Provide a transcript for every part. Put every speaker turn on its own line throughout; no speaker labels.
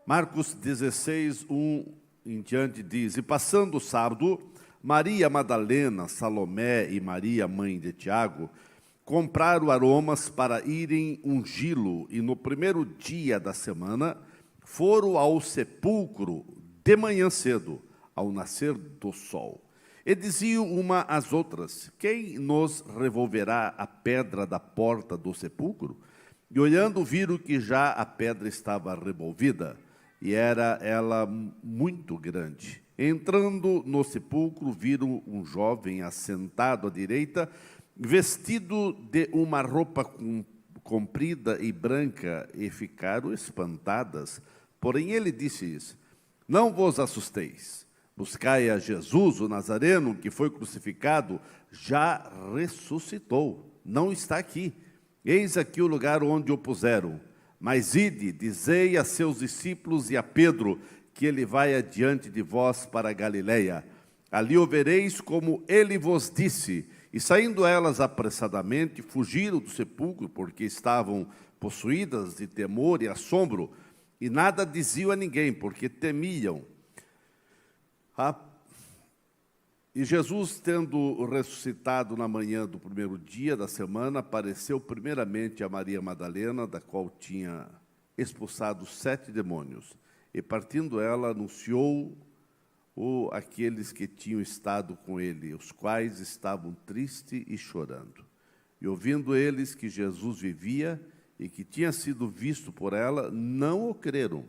Marcos 16, 1 em diante diz: E passando o sábado, Maria Madalena, Salomé e Maria, mãe de Tiago, compraram aromas para irem ungí-lo, e no primeiro dia da semana foram ao sepulcro de manhã cedo, ao nascer do sol. E diziam uma às outras: Quem nos revolverá a pedra da porta do sepulcro? E olhando, viram que já a pedra estava revolvida, e era ela muito grande. Entrando no sepulcro, viram um jovem assentado à direita, vestido de uma roupa comprida e branca, e ficaram espantadas. Porém ele disse-lhes: Não vos assusteis. Buscai a Jesus, o Nazareno, que foi crucificado, já ressuscitou, não está aqui. Eis aqui o lugar onde o puseram. Mas ide, dizei a seus discípulos e a Pedro, que ele vai adiante de vós para a Galileia. Ali o vereis como ele vos disse. E saindo elas apressadamente, fugiram do sepulcro, porque estavam possuídas de temor e assombro, e nada diziam a ninguém, porque temiam. E Jesus, tendo ressuscitado na manhã do primeiro dia da semana, apareceu primeiramente a Maria Madalena, da qual tinha expulsado 7 demônios. E partindo ela, anunciou-o àqueles que tinham estado com ele, os quais estavam tristes e chorando. E ouvindo eles que Jesus vivia e que tinha sido visto por ela, não o creram.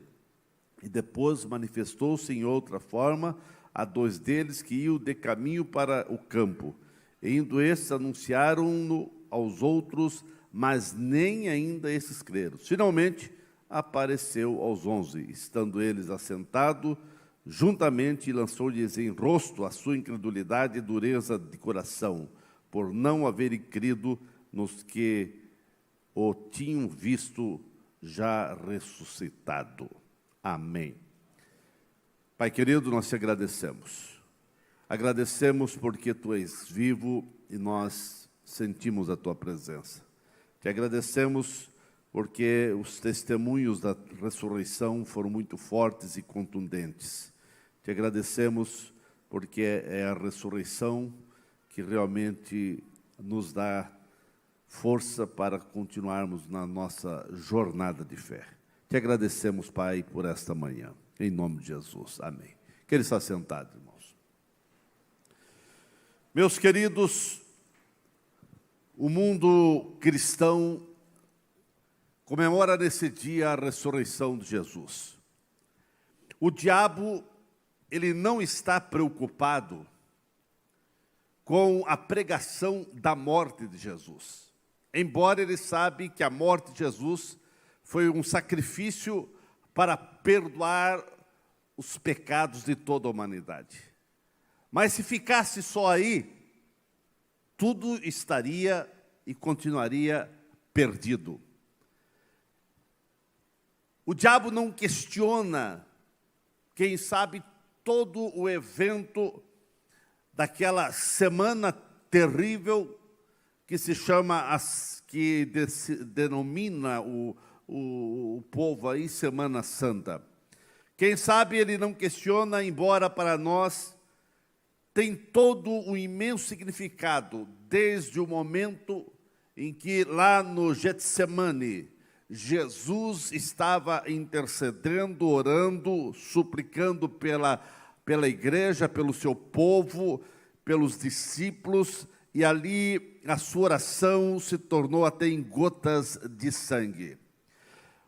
E depois manifestou-se em outra forma a 2 deles que iam de caminho para o campo. E indo estes, anunciaram-no aos outros, mas nem ainda esses creram. Finalmente, apareceu aos 11, estando eles assentados juntamente, e lançou-lhes em rosto a sua incredulidade e dureza de coração, por não haverem crido nos que o tinham visto já ressuscitado. Amém. Pai querido, nós te agradecemos. Agradecemos porque Tu és vivo e nós sentimos a Tua presença. Te agradecemos porque os testemunhos da ressurreição foram muito fortes e contundentes. Te agradecemos porque é a ressurreição que realmente nos dá força para continuarmos na nossa jornada de fé. Te agradecemos, Pai, por esta manhã. Em nome de Jesus. Amém. Queira estar sentado, irmãos. Meus queridos, o mundo cristão comemora nesse dia a ressurreição de Jesus. O diabo, ele não está preocupado com a pregação da morte de Jesus. Embora ele sabe que a morte de Jesus foi um sacrifício para perdoar os pecados de toda a humanidade. Mas se ficasse só aí, tudo estaria e continuaria perdido. O diabo não questiona, quem sabe, todo o evento daquela semana terrível que se chama, que denomina o povo aí Semana Santa. Quem sabe ele não questiona, embora para nós tem todo um imenso significado, desde o momento em que lá no Getsemane, Jesus estava intercedendo, orando, suplicando pela igreja, pelo seu povo, pelos discípulos, e ali a sua oração se tornou até em gotas de sangue.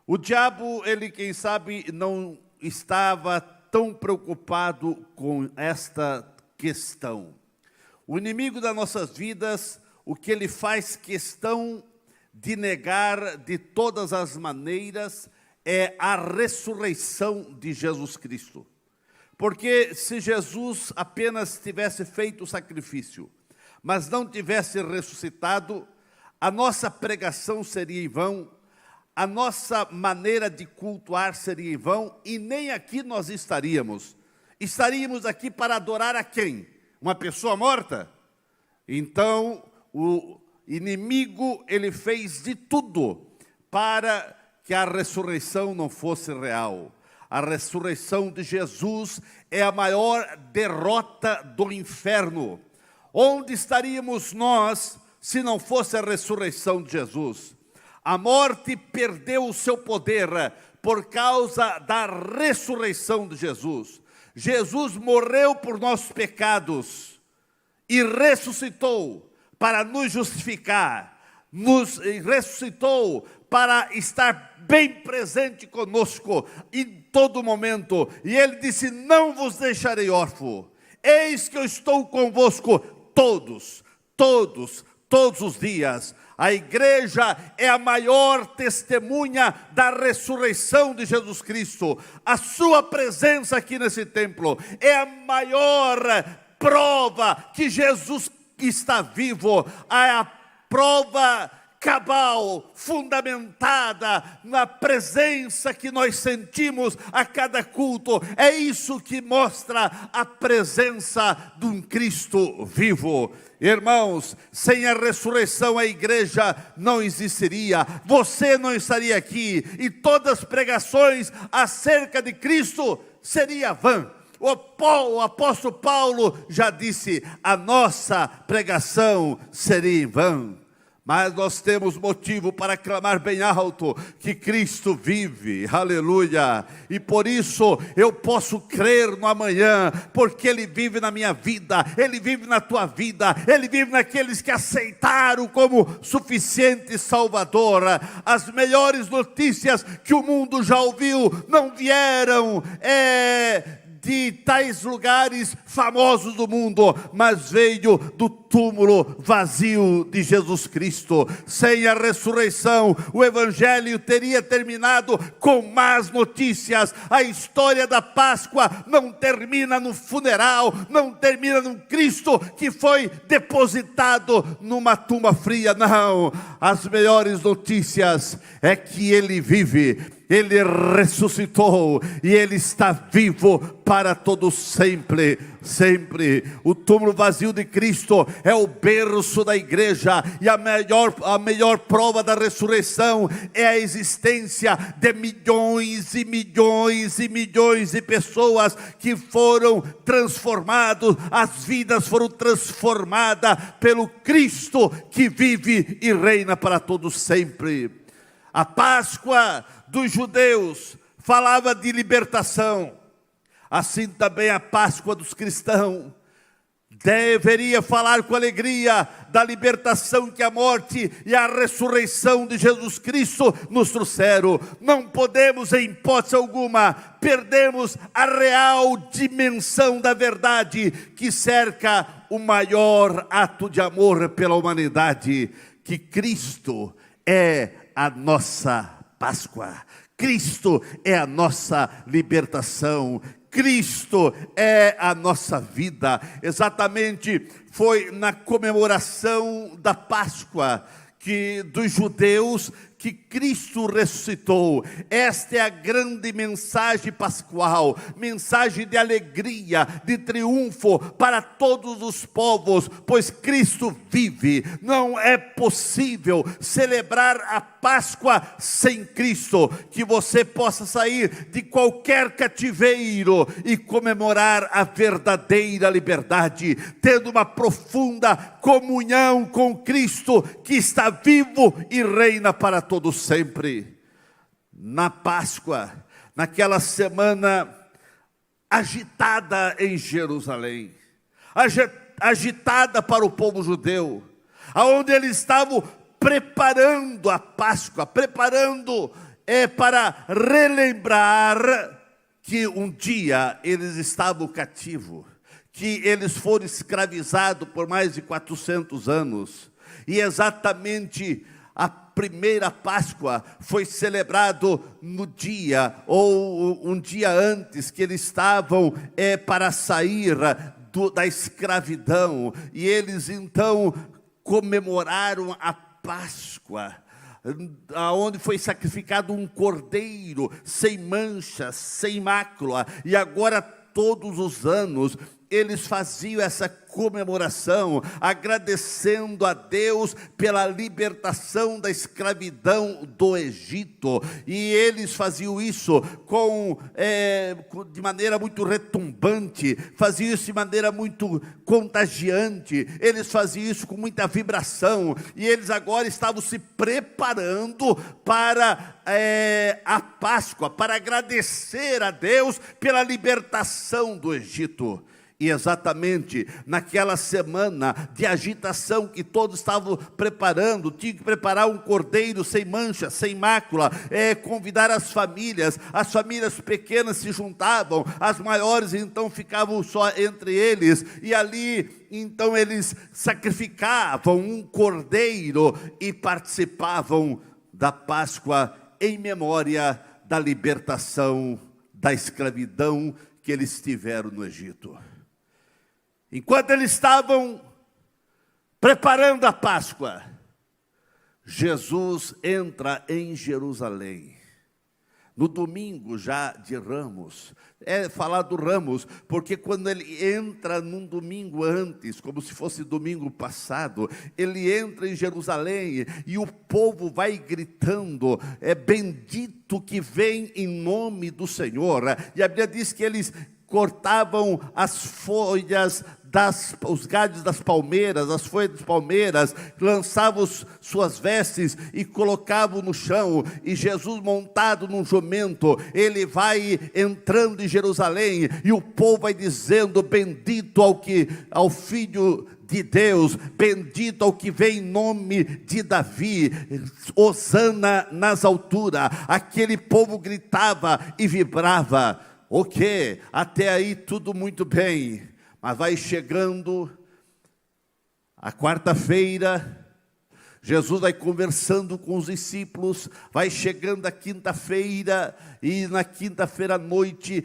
O diabo, ele, quem sabe, não estava tão preocupado com esta questão. O inimigo das nossas vidas, o que ele faz questão de negar de todas as maneiras, é a ressurreição de Jesus Cristo. Porque se Jesus apenas tivesse feito o sacrifício, mas não tivesse ressuscitado, a nossa pregação seria em vão, a nossa maneira de cultuar seria em vão, e nem aqui nós estaríamos. Estaríamos aqui para adorar a quem? Uma pessoa morta? Então, o inimigo, ele fez de tudo para que a ressurreição não fosse real. A ressurreição de Jesus é a maior derrota do inferno. Onde estaríamos nós se não fosse a ressurreição de Jesus? A morte perdeu o seu poder por causa da ressurreição de Jesus. Jesus morreu por nossos pecados e ressuscitou para nos justificar, ressuscitou para estar bem presente conosco em todo momento. E ele disse: não vos deixarei órfão, eis que eu estou convosco todos os dias. A igreja é a maior testemunha da ressurreição de Jesus Cristo. A sua presença aqui nesse templo é a maior prova que Jesus está vivo. A prova cabal, fundamentada na presença que nós sentimos a cada culto. É isso que mostra a presença de um Cristo vivo. Irmãos, sem a ressurreição a igreja não existiria, você não estaria aqui, e todas as pregações acerca de Cristo seria vã. O apóstolo Paulo já disse: a nossa pregação seria em vão. Mas nós temos motivo para clamar bem alto que Cristo vive, aleluia. E por isso eu posso crer no amanhã, porque Ele vive na minha vida, Ele vive na tua vida, Ele vive naqueles que aceitaram como suficiente Salvador. As melhores notícias que o mundo já ouviu não vieram de tais lugares famosos do mundo, mas veio do túmulo vazio de Jesus Cristo. Sem a ressurreição, o evangelho teria terminado com más notícias. A história da Páscoa não termina no funeral, não termina num Cristo que foi depositado numa tumba fria, não. As melhores notícias é que Ele vive, Ele ressuscitou e Ele está vivo para todo sempre, sempre. O túmulo vazio de Cristo é o berço da igreja, e a melhor prova da ressurreição é a existência de milhões e milhões e milhões de pessoas que foram transformados, as vidas foram transformadas pelo Cristo que vive e reina para todos sempre. A Páscoa dos judeus falava de libertação, assim também a Páscoa dos cristãos deveria falar com alegria da libertação que a morte e a ressurreição de Jesus Cristo nos trouxeram. Não podemos, em hipótese alguma, perdermos a real dimensão da verdade que cerca o maior ato de amor pela humanidade, que Cristo é a nossa Páscoa, Cristo é a nossa libertação, Cristo é a nossa vida. Exatamente foi na comemoração da Páscoa dos judeus que Cristo ressuscitou. Esta é a grande mensagem pascual, mensagem de alegria, de triunfo para todos os povos, pois Cristo vive. Não é possível celebrar a Páscoa sem Cristo. Que você possa sair de qualquer cativeiro e comemorar a verdadeira liberdade, tendo uma profunda comunhão com Cristo que está vivo e reina para todos sempre. Na Páscoa, naquela semana agitada em Jerusalém, agitada para o povo judeu, aonde eles estavam preparando a Páscoa, preparando para relembrar que um dia eles estavam cativos, que eles foram escravizados por mais de 400 anos, e exatamente a primeira Páscoa foi celebrado no dia, ou um dia antes, que eles estavam para sair da escravidão, e eles então comemoraram a Páscoa, aonde foi sacrificado um cordeiro sem mancha, sem mácula, e agora todos os anos eles faziam essa comemoração, agradecendo a Deus pela libertação da escravidão do Egito. E eles faziam isso de maneira muito retumbante, faziam isso de maneira muito contagiante, eles faziam isso com muita vibração, e eles agora estavam se preparando para a Páscoa, para agradecer a Deus pela libertação do Egito. E exatamente naquela semana de agitação que todos estavam preparando, tinham que preparar um cordeiro sem mancha, sem mácula, convidar as famílias pequenas se juntavam, as maiores então ficavam só entre eles, e ali então eles sacrificavam um cordeiro e participavam da Páscoa em memória da libertação da escravidão que eles tiveram no Egito. Enquanto eles estavam preparando a Páscoa, Jesus entra em Jerusalém. No domingo já de Ramos, falar do Ramos, porque quando ele entra num domingo antes, como se fosse domingo passado, ele entra em Jerusalém e o povo vai gritando, bendito que vem em nome do Senhor. E a Bíblia diz que eles cortavam as folhas, os galhos das palmeiras, as folhas das palmeiras, lançavam suas vestes e colocavam no chão, e Jesus montado num jumento, ele vai entrando em Jerusalém, e o povo vai dizendo, bendito ao Filho de Deus, bendito ao que vem em nome de Davi, hosana nas alturas. Aquele povo gritava e vibrava. Ok, até aí tudo muito bem, mas vai chegando a quarta-feira, Jesus vai conversando com os discípulos, vai chegando a quinta-feira, e na quinta-feira à noite,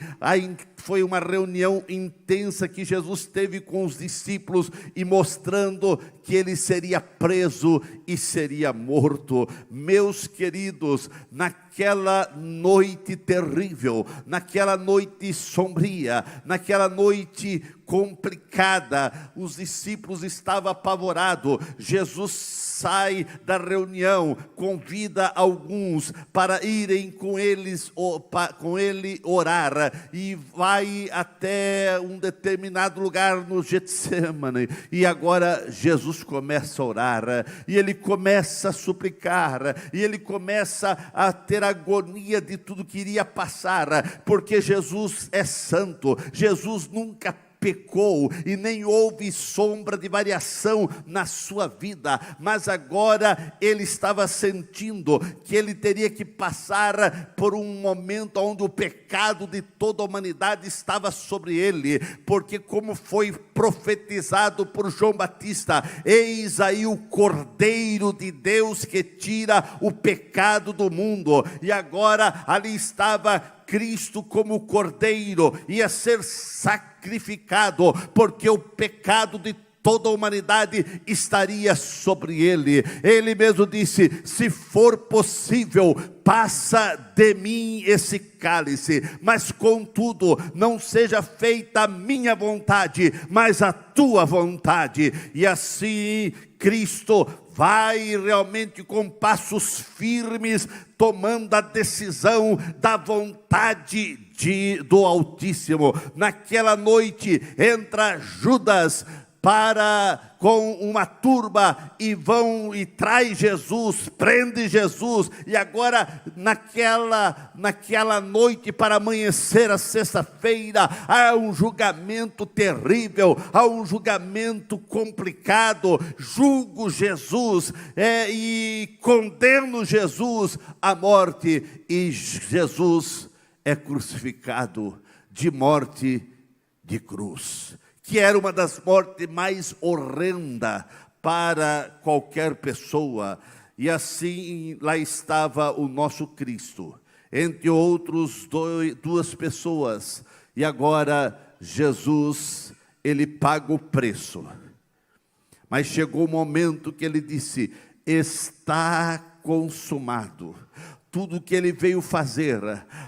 foi uma reunião intensa que Jesus teve com os discípulos, e mostrando que ele seria preso e seria morto. Meus queridos, naquela noite terrível, naquela noite sombria, naquela noite complicada, os discípulos estavam apavorados. Jesus sai da reunião, convida alguns para irem com ele orar, e vai até um determinado lugar no Getsemane, e agora Jesus começa a orar, e ele começa a suplicar, e ele começa a ter agonia de tudo que iria passar, porque Jesus é santo, Jesus nunca pecou, e nem houve sombra de variação na sua vida, mas agora ele estava sentindo que ele teria que passar por um momento onde o pecado de toda a humanidade estava sobre ele, porque como foi profetizado por João Batista, eis aí o Cordeiro de Deus que tira o pecado do mundo, e agora ali estava Cristo como cordeiro, ia ser sacrificado, porque o pecado de toda a humanidade estaria sobre ele. Ele mesmo disse, se for possível, passa de mim esse cálice, mas contudo, não seja feita a minha vontade, mas a tua vontade. E assim, Cristo vai realmente com passos firmes, tomando a decisão da vontade do Altíssimo. Naquela noite, entra Judas com uma turba, e traz Jesus, prende Jesus, e agora naquela noite para amanhecer a sexta-feira, há um julgamento terrível, há um julgamento complicado. Julgo Jesus e condeno Jesus à morte, e Jesus é crucificado de morte de cruz, que era uma das mortes mais horrendas para qualquer pessoa. E assim lá estava o nosso Cristo, entre outros duas pessoas, e agora Jesus, ele paga o preço. Mas chegou o momento que ele disse, está consumado. Tudo que ele veio fazer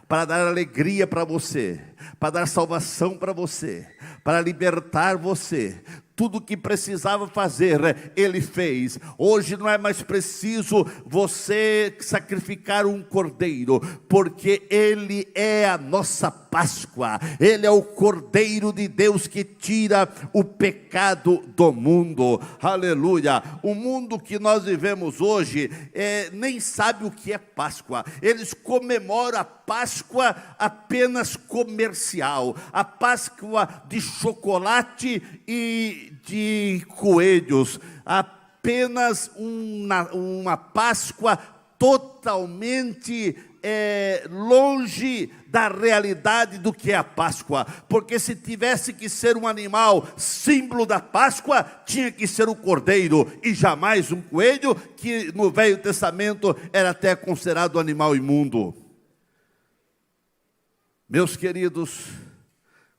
para dar alegria para você, para dar salvação para você, para libertar você. Tudo o que precisava fazer, Ele fez. Hoje não é mais preciso você sacrificar um cordeiro, porque Ele é a nossa Páscoa. Ele é o Cordeiro de Deus que tira o pecado do mundo. Aleluia! O mundo que nós vivemos hoje nem sabe o que é Páscoa. Eles comemoram a Páscoa apenas comercial, a Páscoa de chocolate e de coelhos, apenas uma Páscoa totalmente longe da realidade do que é a Páscoa, porque se tivesse que ser um animal símbolo da Páscoa, tinha que ser o cordeiro, e jamais um coelho, que no Velho Testamento era até considerado animal imundo. Meus queridos,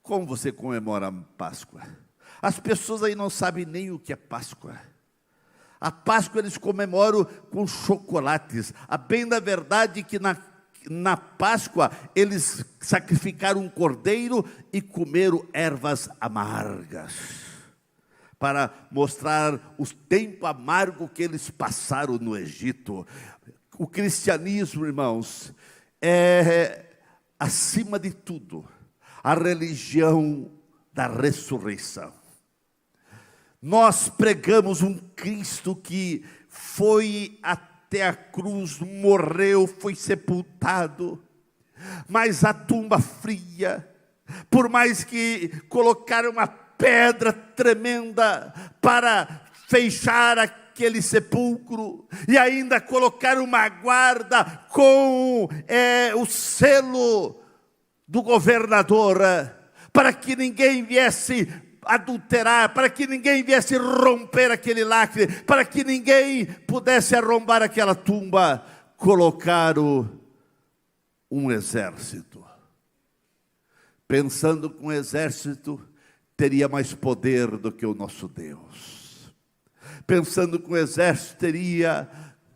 como você comemora a Páscoa? As pessoas aí não sabem nem o que é Páscoa. A Páscoa eles comemoram com chocolates. A bem da verdade que na Páscoa eles sacrificaram um cordeiro e comeram ervas amargas, para mostrar o tempo amargo que eles passaram no Egito. O cristianismo, irmãos, é, acima de tudo, a religião da ressurreição. Nós pregamos um Cristo que foi até a cruz, morreu, foi sepultado, mas a tumba fria, por mais que colocaram uma pedra tremenda para fechar aquele sepulcro, e ainda colocaram uma guarda com o selo do governador, para que ninguém viesse adulterar, para que ninguém viesse romper aquele lacre, para que ninguém pudesse arrombar aquela tumba. Colocaram um exército, pensando que um exército teria mais poder do que o nosso Deus, pensando que um exército teria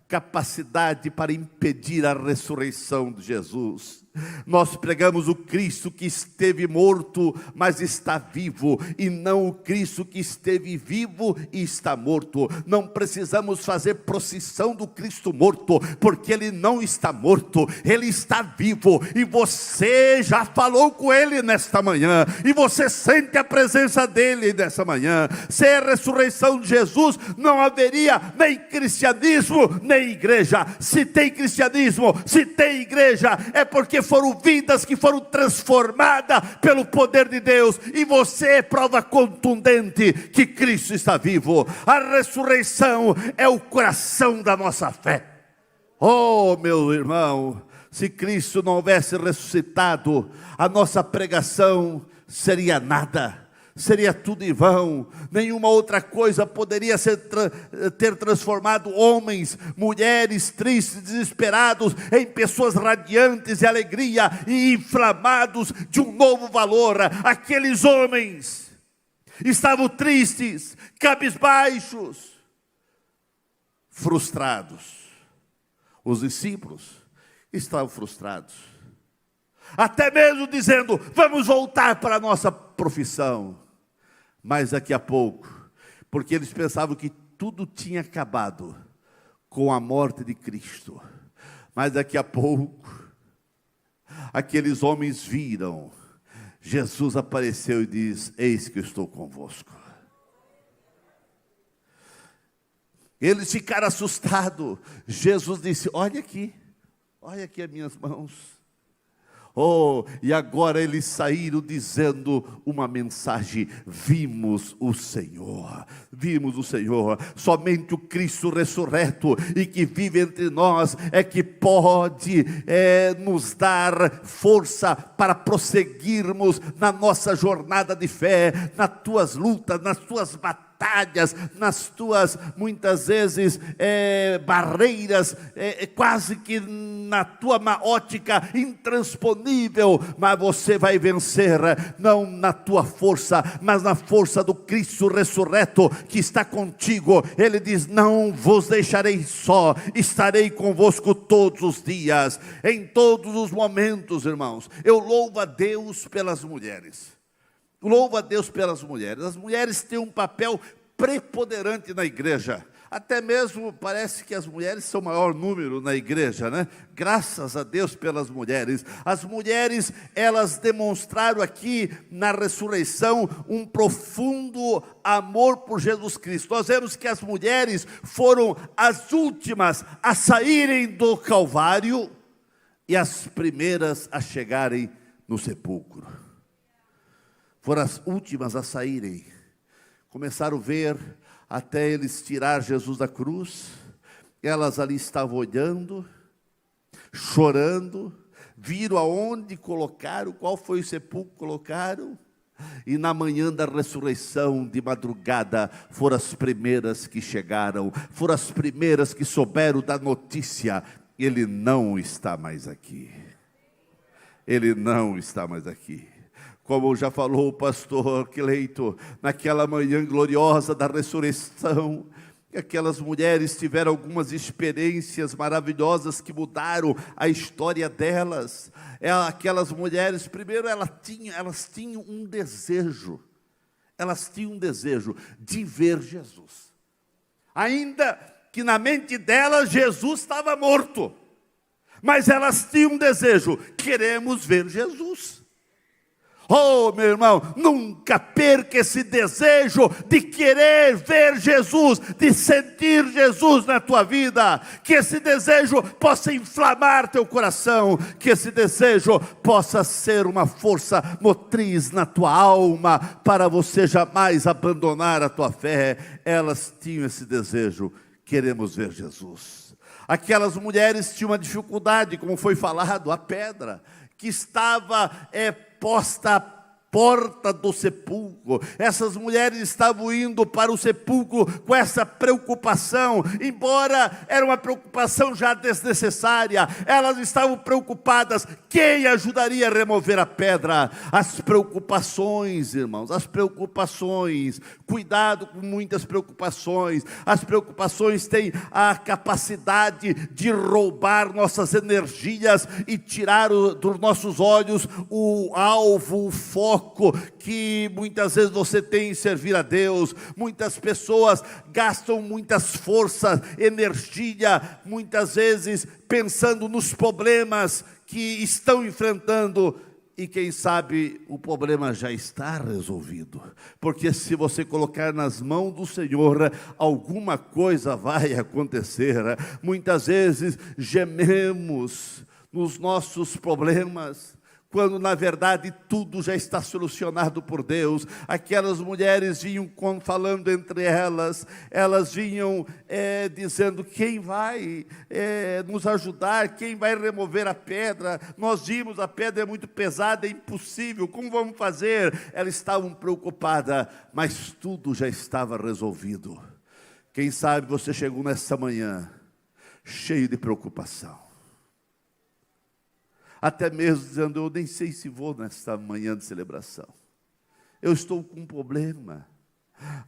capacidade para impedir a ressurreição de Jesus. Nós pregamos o Cristo que esteve morto, mas está vivo, e não o Cristo que esteve vivo e está morto. Não precisamos fazer procissão do Cristo morto, porque Ele não está morto, Ele está vivo, e você já falou com Ele nesta manhã, e você sente a presença dEle nessa manhã. Sem a ressurreição de Jesus, não haveria nem cristianismo, nem igreja. Se tem cristianismo, se tem igreja, é porque foram vidas que foram transformadas pelo poder de Deus, e você é prova contundente que Cristo está vivo. A ressurreição é o coração da nossa fé. Oh, meu irmão, se Cristo não houvesse ressuscitado, a nossa pregação seria nada. Seria tudo em vão. Nenhuma outra coisa poderia ter transformado homens, mulheres tristes, desesperados, em pessoas radiantes de alegria e inflamados de um novo valor. Aqueles homens estavam tristes, cabisbaixos, frustrados. Os discípulos estavam frustrados, até mesmo dizendo: vamos voltar para a nossa profissão. Mas daqui a pouco, porque eles pensavam que tudo tinha acabado com a morte de Cristo, mas daqui a pouco, aqueles homens viram, Jesus apareceu e diz: eis que eu estou convosco. Eles ficaram assustados. Jesus disse: olha aqui as minhas mãos. Oh, e agora eles saíram dizendo uma mensagem: vimos o Senhor, vimos o Senhor. Somente o Cristo ressurreto e que vive entre nós é que pode nos dar força para prosseguirmos na nossa jornada de fé, nas tuas lutas, nas tuas batalhas, nas tuas, muitas vezes, barreiras, quase que na tua ótica intransponível, mas você vai vencer, não na tua força, mas na força do Cristo ressurreto que está contigo. Ele diz: não vos deixarei só, estarei convosco todos os dias, em todos os momentos, irmãos. Eu louvo a Deus pelas mulheres. louvo a Deus pelas mulheres. As mulheres têm um papel preponderante na igreja. Até mesmo parece que as mulheres são o maior número na igreja, né? Graças a Deus pelas mulheres. As mulheres, elas demonstraram aqui na ressurreição um profundo amor por Jesus Cristo. Nós vemos que as mulheres foram as últimas a saírem do Calvário e as primeiras a chegarem no sepulcro. Foram as últimas a saírem. Começaram a ver até eles tirar Jesus da cruz. Elas ali estavam olhando, chorando, viram aonde colocaram, qual foi o sepulcro que colocaram, e na manhã da ressurreição, de madrugada, foram as primeiras que chegaram, foram as primeiras que souberam da notícia: ele não está mais aqui. Ele não está mais aqui. Como já falou o pastor Cleito, naquela manhã gloriosa da ressurreição, aquelas mulheres tiveram algumas experiências maravilhosas que mudaram a história delas. Aquelas mulheres, primeiro elas tinham um desejo, de ver Jesus. Ainda que na mente delas Jesus estava morto, mas elas tinham um desejo: queremos ver Jesus. Oh, meu irmão, nunca perca esse desejo de querer ver Jesus, de sentir Jesus na tua vida. Que esse desejo possa inflamar teu coração, que esse desejo possa ser uma força motriz na tua alma, para você jamais abandonar a tua fé. Elas tinham esse desejo: queremos ver Jesus. Aquelas mulheres tinham uma dificuldade, como foi falado, a pedra que estava posta à porta do sepulcro. Essas mulheres estavam indo para o sepulcro com essa preocupação, embora era uma preocupação já desnecessária. Elas estavam preocupadas: quem ajudaria a remover a pedra? As preocupações, irmãos, as preocupações, cuidado com muitas preocupações. As preocupações têm a capacidade de roubar nossas energias e tirar dos nossos olhos o alvo, o foco que muitas vezes você tem em servir a Deus. Muitas pessoas gastam muitas forças, energia, muitas vezes pensando nos problemas que estão enfrentando, e quem sabe o problema já está resolvido, porque se você colocar nas mãos do Senhor, alguma coisa vai acontecer. Muitas vezes gememos nos nossos problemas, quando na verdade tudo já está solucionado por Deus. Aquelas mulheres vinham falando entre elas, elas vinham dizendo: quem vai nos ajudar? Quem vai remover a pedra? Nós vimos, a pedra é muito pesada, é impossível, como vamos fazer? Elas estavam preocupadas, mas tudo já estava resolvido. Quem sabe você chegou nessa manhã cheio de preocupação, até mesmo dizendo: eu nem sei se vou nesta manhã de celebração, eu estou com um problema.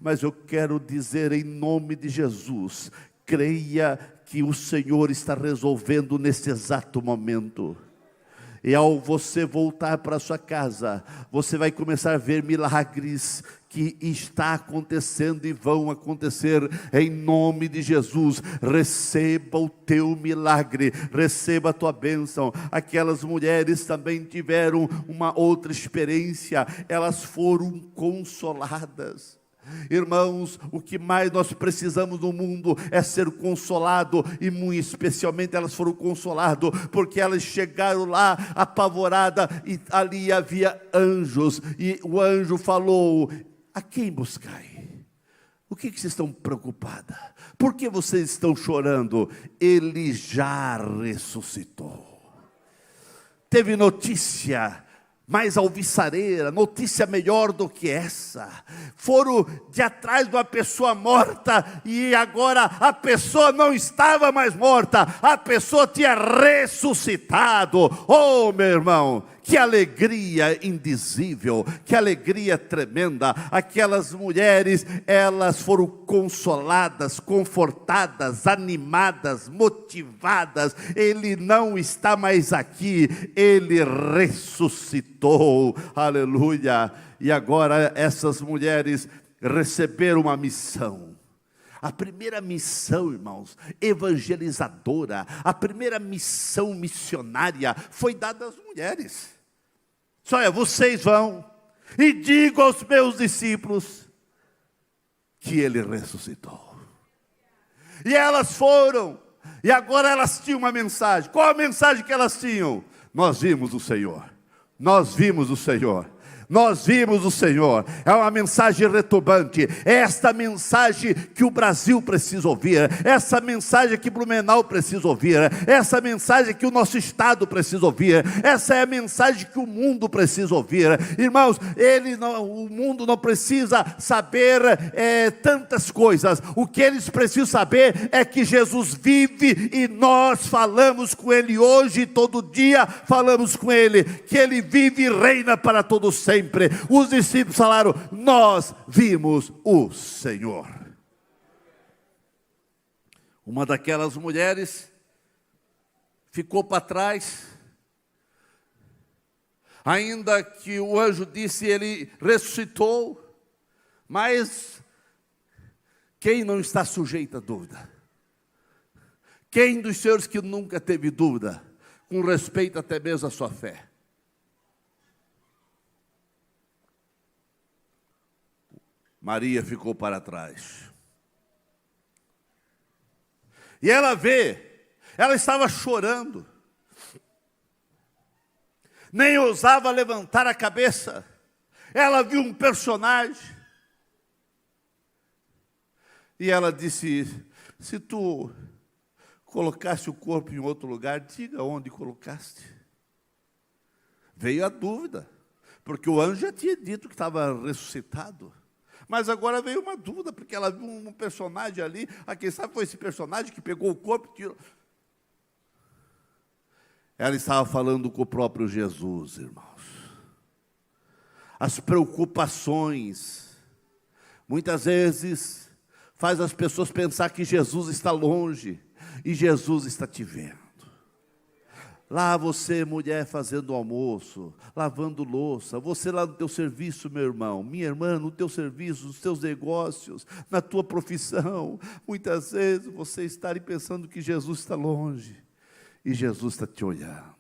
Mas eu quero dizer em nome de Jesus: creia que o Senhor está resolvendo nesse exato momento. E ao você voltar para a sua casa, você vai começar a ver milagres que está acontecendo e vão acontecer em nome de Jesus. Receba o teu milagre, receba a tua bênção. Aquelas mulheres também tiveram uma outra experiência, elas foram consoladas. Irmãos, o que mais nós precisamos no mundo é ser consolado, e muito especialmente elas foram consoladas, porque elas chegaram lá apavoradas, e ali havia anjos, e o anjo falou: a quem buscai? O que vocês estão preocupadas? Por que vocês estão chorando? Ele já ressuscitou. Teve notícia mais alvissareira, notícia melhor do que essa. Foram de atrás de uma pessoa morta, e agora a pessoa não estava mais morta, a pessoa tinha ressuscitado. Oh, meu irmão, que alegria indizível, que alegria tremenda. Aquelas mulheres, elas foram consoladas, confortadas, animadas, motivadas. Ele não está mais aqui, ele ressuscitou, aleluia. E agora essas mulheres receberam uma missão. A primeira missão, irmãos, evangelizadora, a primeira missão missionária foi dada às mulheres. Olha, vocês vão e digam aos meus discípulos que ele ressuscitou. E elas foram, e agora elas tinham uma mensagem. Qual a mensagem que elas tinham? Nós vimos o Senhor, nós vimos o Senhor. Nós vimos o Senhor. É uma mensagem retumbante. É esta mensagem que o Brasil precisa ouvir. Essa mensagem que Blumenau precisa ouvir. Essa mensagem que o nosso estado precisa ouvir. Essa é a mensagem que o mundo precisa ouvir. Irmãos, o mundo não precisa saber tantas coisas. O que eles precisam saber é que Jesus vive e nós falamos com Ele hoje, todo dia falamos com Ele, que Ele vive e reina para todos sempre. Os discípulos falaram: nós vimos o Senhor. Uma daquelas mulheres ficou para trás, ainda que o anjo disse ele ressuscitou, mas quem não está sujeito a dúvida? Quem dos senhores que nunca teve dúvida, com respeito até mesmo à sua fé? Maria ficou para trás. E ela ela estava chorando. Nem ousava levantar a cabeça. Ela viu um personagem. E ela disse: se tu colocasse o corpo em outro lugar, diga onde colocaste. Veio a dúvida, porque o anjo já tinha dito que estava ressuscitado. Mas agora veio uma dúvida, porque ela viu um personagem ali. Quem sabe foi esse personagem que pegou o corpo e tirou. Ela estava falando com o próprio Jesus, irmãos. As preocupações, muitas vezes, faz as pessoas pensar que Jesus está longe, e Jesus está te vendo. Lá você, mulher, fazendo almoço, lavando louça, você lá no teu serviço, meu irmão, minha irmã, no teu serviço, nos teus negócios, na tua profissão. Muitas vezes você está ali pensando que Jesus está longe, e Jesus está te olhando.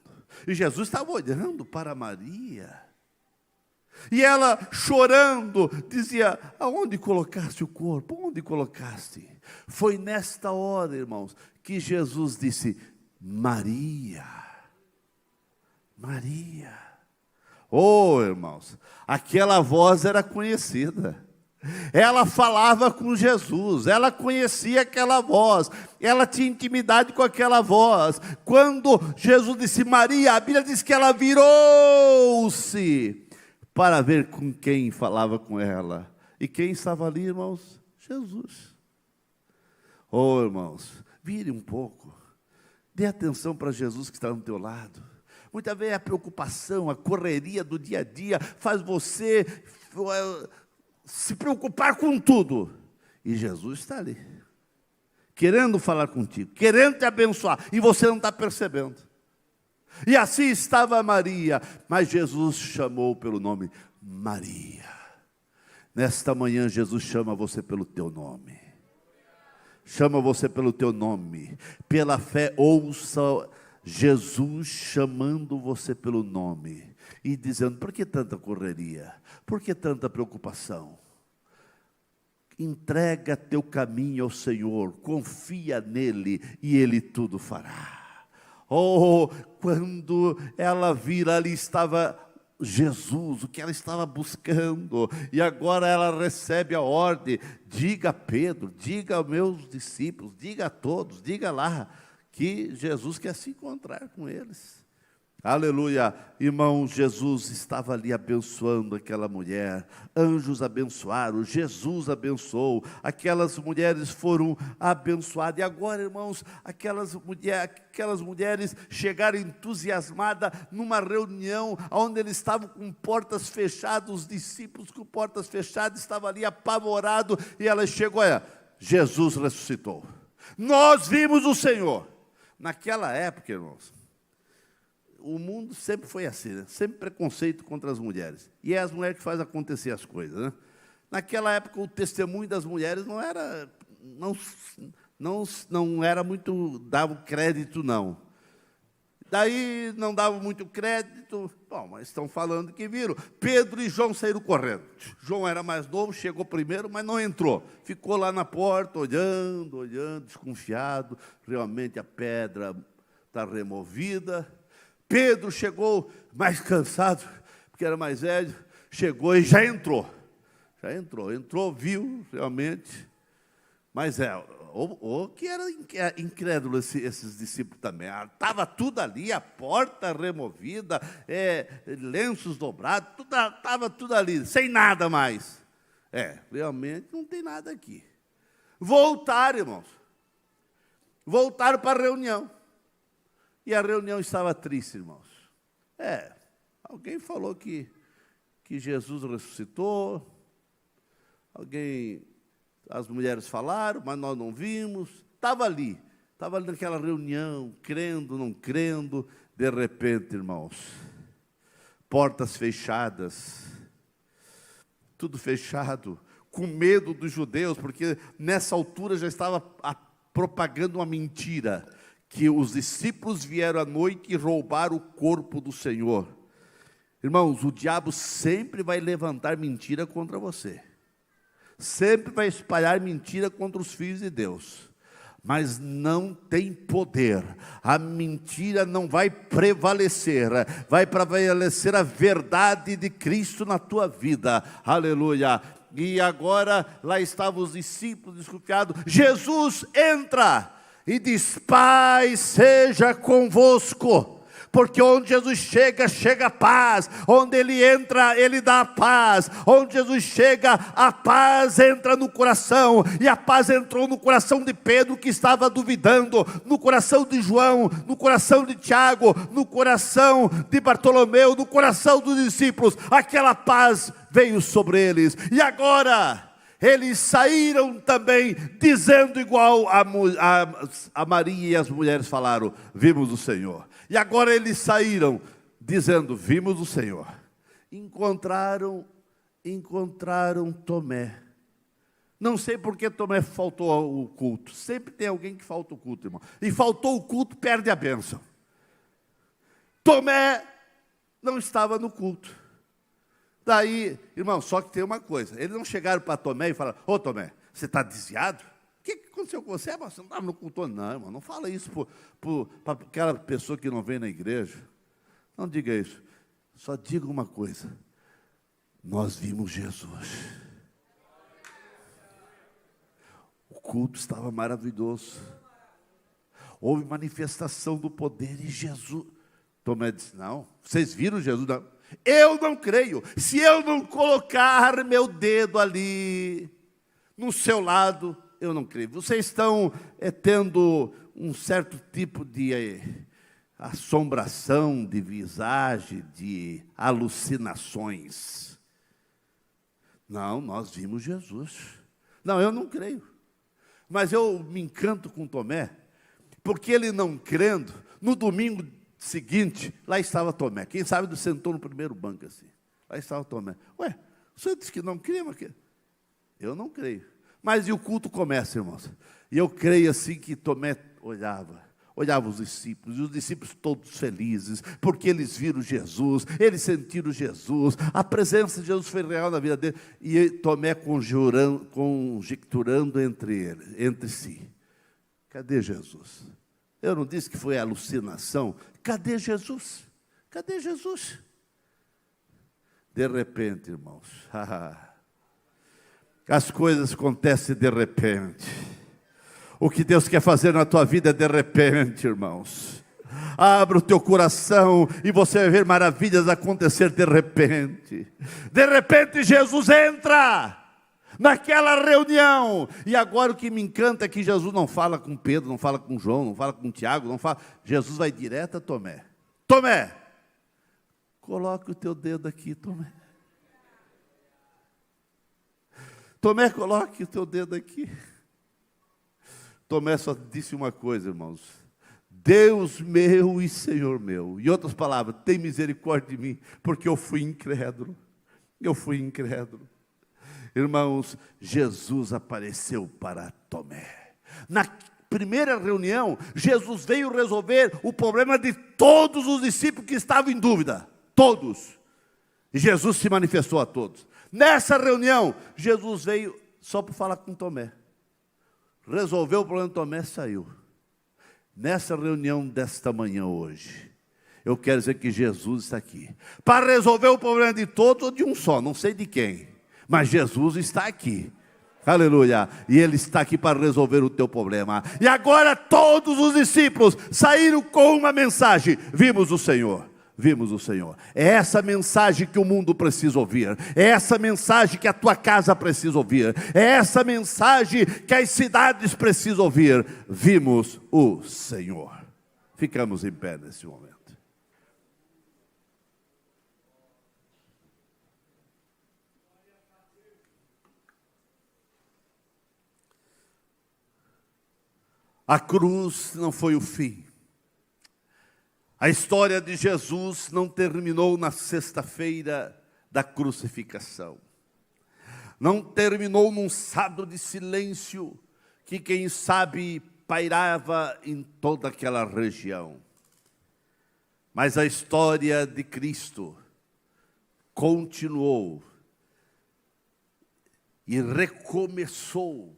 E Jesus estava olhando para Maria. E ela, chorando, dizia: aonde colocaste o corpo? Onde colocaste? Foi nesta hora, irmãos, que Jesus disse: Maria. Maria. Oh, irmãos, aquela voz era conhecida. Ela falava com Jesus, ela conhecia aquela voz, ela tinha intimidade com aquela voz. Quando Jesus disse Maria, a Bíblia diz que ela virou-se para ver com quem falava com ela. E quem estava ali, irmãos? Jesus. Oh, irmãos, vire um pouco, dê atenção para Jesus que está no teu lado. Muitas vezes a preocupação, a correria do dia a dia faz você se preocupar com tudo. E Jesus está ali, querendo falar contigo, querendo te abençoar, e você não está percebendo. E assim estava Maria, mas Jesus chamou pelo nome: Maria. Nesta manhã Jesus chama você pelo teu nome. Chama você pelo teu nome. Pela fé, ouça Jesus chamando você pelo nome e dizendo: por que tanta correria? Por que tanta preocupação? Entrega teu caminho ao Senhor, confia nele e Ele tudo fará. Oh, quando ela vira, ali estava Jesus, o que ela estava buscando, e agora ela recebe a ordem: diga a Pedro, diga aos meus discípulos, diga a todos, diga lá, que Jesus quer se encontrar com eles. Aleluia, irmãos, Jesus estava ali abençoando aquela mulher, anjos abençoaram, Jesus abençoou, aquelas mulheres foram abençoadas, e agora, irmãos, aquelas mulheres chegaram entusiasmadas numa reunião, onde eles estavam com portas fechadas, os discípulos com portas fechadas, estavam ali apavorados, e ela chegou, olha, Jesus ressuscitou, nós vimos o Senhor. Naquela época, irmãos, o mundo sempre foi assim, né? Sempre preconceito contra as mulheres. E é as mulheres que fazem acontecer as coisas, né? Naquela época, o testemunho das mulheres não era muito, dava crédito, não. Daí não dava muito crédito. Bom, mas estão falando que viram. Pedro e João saíram correndo. João era mais novo, chegou primeiro, mas não entrou. Ficou lá na porta, olhando, desconfiado. Realmente a pedra está removida. Pedro chegou mais cansado, porque era mais velho, chegou e já entrou. Entrou, viu realmente. Mas que era incrédulo esses discípulos também. Estava tudo ali, a porta removida, lenços dobrados, estava tudo ali, sem nada mais. Realmente não tem nada aqui. Voltaram, irmãos. Voltaram para a reunião. E a reunião estava triste, irmãos. Alguém falou que Jesus ressuscitou. As mulheres falaram, mas nós não vimos. Estava ali naquela reunião, crendo, não crendo. De repente, irmãos, portas fechadas, tudo fechado, com medo dos judeus, porque nessa altura já estava propagando uma mentira, que os discípulos vieram à noite e roubaram o corpo do Senhor. Irmãos, o diabo sempre vai levantar mentira contra você. Sempre vai espalhar mentira contra os filhos de Deus. Mas não tem poder. A mentira não vai prevalecer. Vai prevalecer a verdade de Cristo na tua vida. Aleluia. E agora, lá estavam os discípulos desconfiados. Jesus entra e diz: paz seja convosco, porque onde Jesus chega, chega a paz, onde Ele entra, Ele dá a paz, onde Jesus chega, a paz entra no coração, e a paz entrou no coração de Pedro, que estava duvidando, no coração de João, no coração de Tiago, no coração de Bartolomeu, no coração dos discípulos. Aquela paz veio sobre eles, e agora eles saíram também dizendo igual a Maria e as mulheres falaram: vimos o Senhor. E agora eles saíram dizendo: vimos o Senhor. Encontraram Tomé. Não sei porque Tomé faltou o culto. Sempre tem alguém que falta o culto, irmão. E faltou o culto, perde a bênção. Tomé não estava no culto. Daí, irmão, só que tem uma coisa. Eles não chegaram para Tomé e falaram: ô Tomé, você está desviado? O que aconteceu com você? Você não estava no culto? Não, irmão, não fala isso para aquela pessoa que não vem na igreja. Não diga isso. Só diga uma coisa: nós vimos Jesus. O culto estava maravilhoso. Houve manifestação do poder de Jesus. Tomé disse: não, vocês viram Jesus? Não. Eu não creio. Se eu não colocar meu dedo ali no seu lado, eu não creio. Vocês estão tendo um certo tipo de assombração, de visagem, de alucinações. Não, nós vimos Jesus. Não, eu não creio. Mas eu me encanto com Tomé, porque ele não crendo, no domingo seguinte, lá estava Tomé. Quem sabe sentou no primeiro banco assim. Lá estava Tomé. Ué, você disse que não crê, mas que... Eu não creio. Mas e o culto começa, irmãos. E eu creio assim que Tomé olhava os discípulos, e os discípulos todos felizes, porque eles viram Jesus, eles sentiram Jesus, a presença de Jesus foi real na vida dele, e Tomé conjecturando entre si: cadê Jesus? Eu não disse que foi alucinação? Cadê Jesus? Cadê Jesus? De repente, irmãos, as coisas acontecem de repente. O que Deus quer fazer na tua vida é de repente, irmãos. Abra o teu coração e você vai ver maravilhas acontecer de repente. De repente Jesus entra naquela reunião. E agora o que me encanta é que Jesus não fala com Pedro, não fala com João, não fala com Tiago, não fala. Jesus vai direto a Tomé. Tomé, coloque o teu dedo aqui, Tomé. Tomé, coloque o teu dedo aqui. Tomé só disse uma coisa, irmãos: Deus meu e Senhor meu. Em outras palavras, tem misericórdia de mim, porque eu fui incrédulo. Eu fui incrédulo. Irmãos, Jesus apareceu para Tomé. Na primeira reunião, Jesus veio resolver o problema de todos os discípulos que estavam em dúvida. Todos. E Jesus se manifestou a todos. Nessa reunião, Jesus veio só para falar com Tomé. Resolveu o problema de Tomé, saiu. Nessa reunião desta manhã hoje, eu quero dizer que Jesus está aqui para resolver o problema de todos ou de um só, não sei de quem, mas Jesus está aqui. Aleluia. E Ele está aqui para resolver o teu problema. E agora todos os discípulos saíram com uma mensagem: vimos o Senhor. Vimos o Senhor. É essa mensagem que o mundo precisa ouvir. É essa mensagem que a tua casa precisa ouvir. É essa mensagem que as cidades precisam ouvir. Vimos o Senhor. Ficamos em pé nesse momento. A cruz não foi o fim. A história de Jesus não terminou na sexta-feira da crucificação. Não terminou num sábado de silêncio que, quem sabe, pairava em toda aquela região. Mas a história de Cristo continuou e recomeçou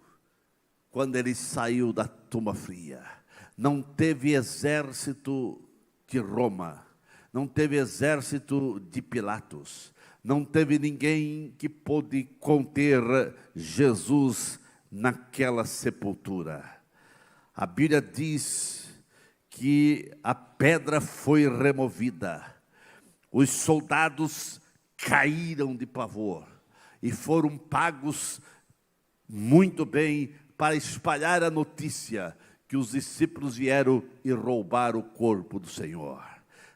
quando Ele saiu da tumba fria. Não teve exército de Roma, não teve exército de Pilatos, não teve ninguém que pôde conter Jesus naquela sepultura. A Bíblia diz que a pedra foi removida, os soldados caíram de pavor e foram pagos muito bem para espalhar a notícia que os discípulos vieram e roubaram o corpo do Senhor.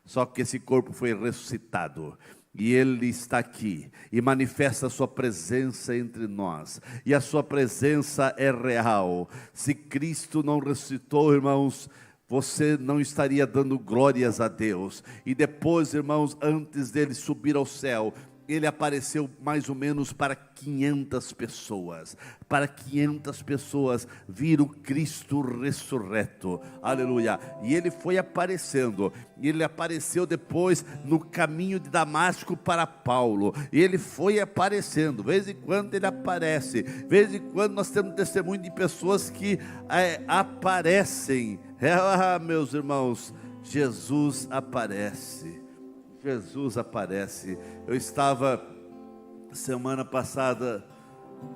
Só que esse corpo foi ressuscitado. E Ele está aqui e manifesta a sua presença entre nós. E a sua presença é real. Se Cristo não ressuscitou, irmãos, você não estaria dando glórias a Deus. E depois, irmãos, antes dele subir ao céu, Ele apareceu mais ou menos para 500 pessoas. Para 500 pessoas viram Cristo ressurreto. Aleluia. E Ele foi aparecendo. E Ele apareceu depois no caminho de Damasco para Paulo. E Ele foi aparecendo. De vez em quando Ele aparece. De vez em quando nós temos testemunho de pessoas que aparecem. Meus irmãos, Jesus aparece. Jesus aparece. Eu estava semana passada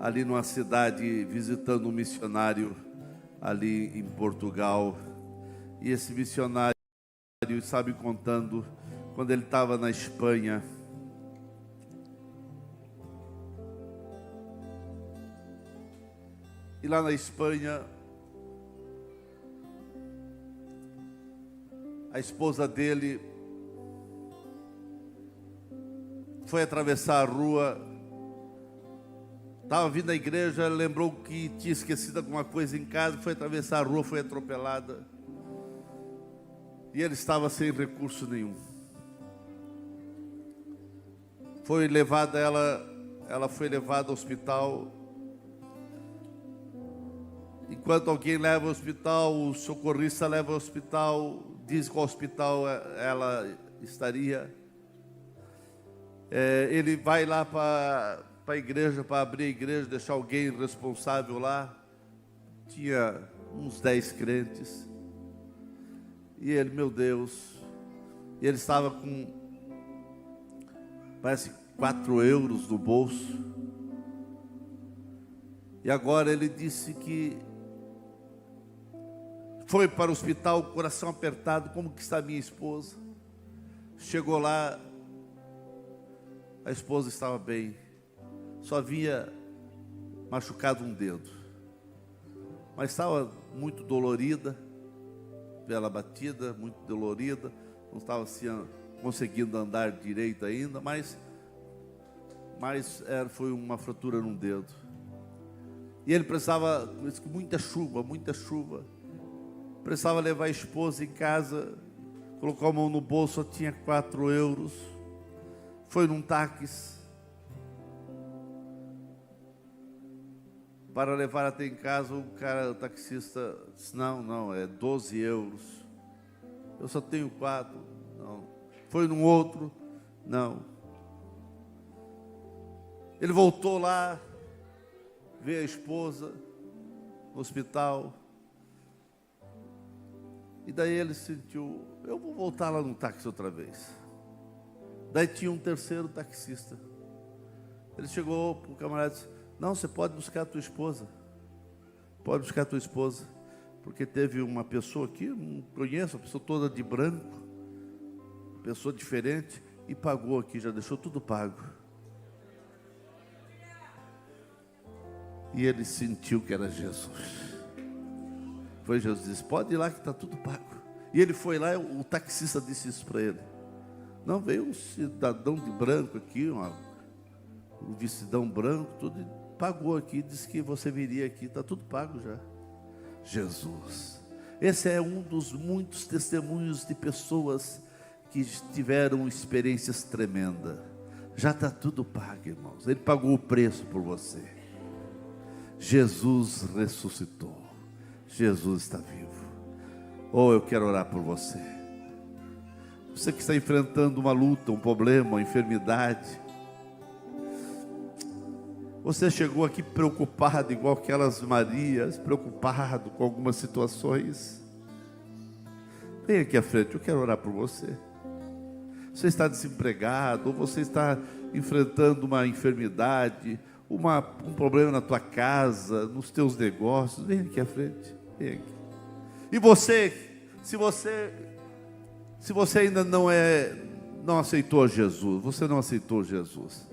ali numa cidade visitando um missionário ali em Portugal. E esse missionário estava me contando quando ele estava na Espanha. E lá na Espanha, a esposa dele foi atravessar a rua, estava vindo à igreja, lembrou que tinha esquecido alguma coisa em casa, foi atravessar a rua, foi atropelada. E ele estava sem recurso nenhum. Foi levada ela foi levada ao hospital. Enquanto alguém leva ao hospital, o socorrista leva ao hospital, diz qual hospital ela estaria. Ele vai lá para a igreja, para abrir a igreja, deixar alguém responsável lá. Tinha uns 10 crentes. E ele, meu Deus, ele estava com, parece, 4 euros no bolso. E agora ele disse que Foi para o hospital, coração apertado, como que está minha esposa? Chegou lá, a esposa estava bem, só havia machucado um dedo, mas estava muito dolorida, pela batida, muito dolorida, não estava assim, conseguindo andar direito ainda, mas foi uma fratura num dedo. E ele precisava, muita chuva, precisava levar a esposa em casa, colocou a mão no bolso, só tinha 4 euros, foi num táxi, para levar até em casa, o taxista disse, não, é 12 euros, eu só tenho 4, não. Foi num outro, não. Ele voltou lá, veio a esposa no hospital, e daí ele sentiu, eu vou voltar lá no táxi outra vez. Daí tinha um terceiro taxista. Ele chegou para o camarada e disse, não, você pode buscar a tua esposa. Pode buscar a tua esposa. Porque teve uma pessoa aqui, não conheço, uma pessoa toda de branco, pessoa diferente, e pagou aqui, já deixou tudo pago. E ele sentiu que era Jesus. Foi Jesus, disse, pode ir lá que está tudo pago. E ele foi lá, o taxista disse isso para ele. Não, veio um cidadão de branco aqui, um vestidão branco, tudo, e pagou aqui, disse que você viria aqui, está tudo pago já. Jesus. Esse é um dos muitos testemunhos de pessoas que tiveram experiências tremendas. Já está tudo pago, irmãos. Ele pagou o preço por você. Jesus ressuscitou. Jesus está vivo. Eu quero orar por você. Você que está enfrentando uma luta, um problema, uma enfermidade. Você chegou aqui preocupado, igual aquelas Marias, preocupado com algumas situações. Vem aqui à frente, eu quero orar por você. Você está desempregado, ou você está enfrentando uma enfermidade, um problema na tua casa, nos teus negócios. Vem aqui à frente, vem aqui. E você, se você ainda não aceitou Jesus, você não aceitou Jesus.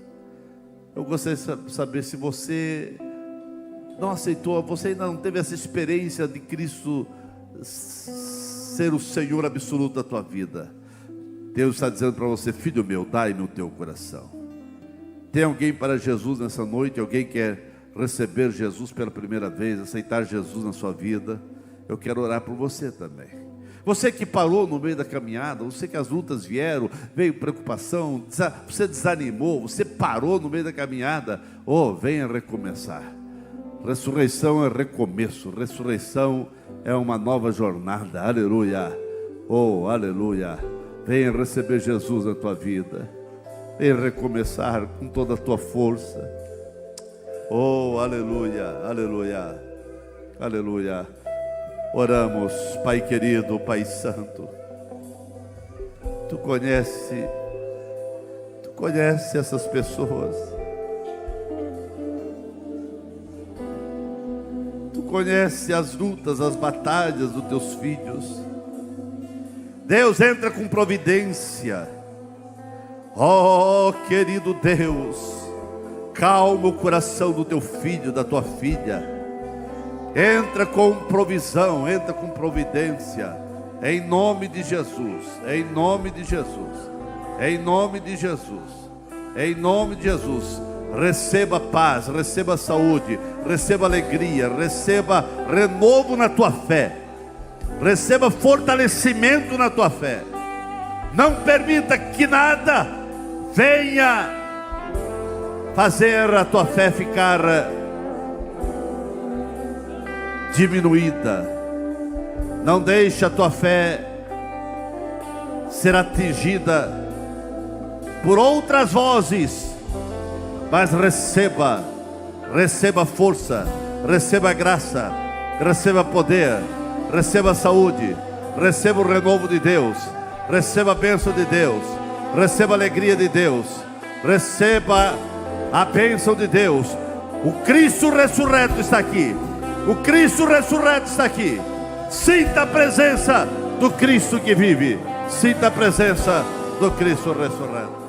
Eu gostaria de saber se você não aceitou, você ainda não teve essa experiência de Cristo ser o Senhor absoluto da tua vida. Deus está dizendo para você, filho meu, dai-me o teu coração. Tem alguém para Jesus nessa noite? Alguém quer receber Jesus pela primeira vez, aceitar Jesus na sua vida? Eu quero orar por você também. Você que parou no meio da caminhada, você que as lutas vieram, veio preocupação, você desanimou, você parou no meio da caminhada, venha recomeçar. Ressurreição é recomeço, ressurreição é uma nova jornada, aleluia, aleluia. Venha receber Jesus na tua vida, venha recomeçar com toda a tua força, aleluia, aleluia, aleluia. Oramos, Pai querido, Pai santo. Tu conhece essas pessoas. Tu conhece as lutas, as batalhas dos teus filhos. Deus, entra com providência. Querido Deus, calma o coração do teu filho, da tua filha. Entra com provisão, entra com providência, em nome de Jesus, em nome de Jesus, em nome de Jesus, em nome de Jesus. Receba paz, receba saúde, receba alegria, receba renovo na tua fé, receba fortalecimento na tua fé. Não permita que nada venha fazer a tua fé ficar diminuída. Não deixe a tua fé ser atingida por outras vozes, mas receba força, receba graça, receba poder, receba saúde, receba o renovo de Deus, receba a bênção de Deus, receba a alegria de Deus, receba a bênção de Deus. O Cristo ressurreto está aqui. O Cristo ressurreto está aqui. Sinta a presença do Cristo que vive. Sinta a presença do Cristo ressurreto.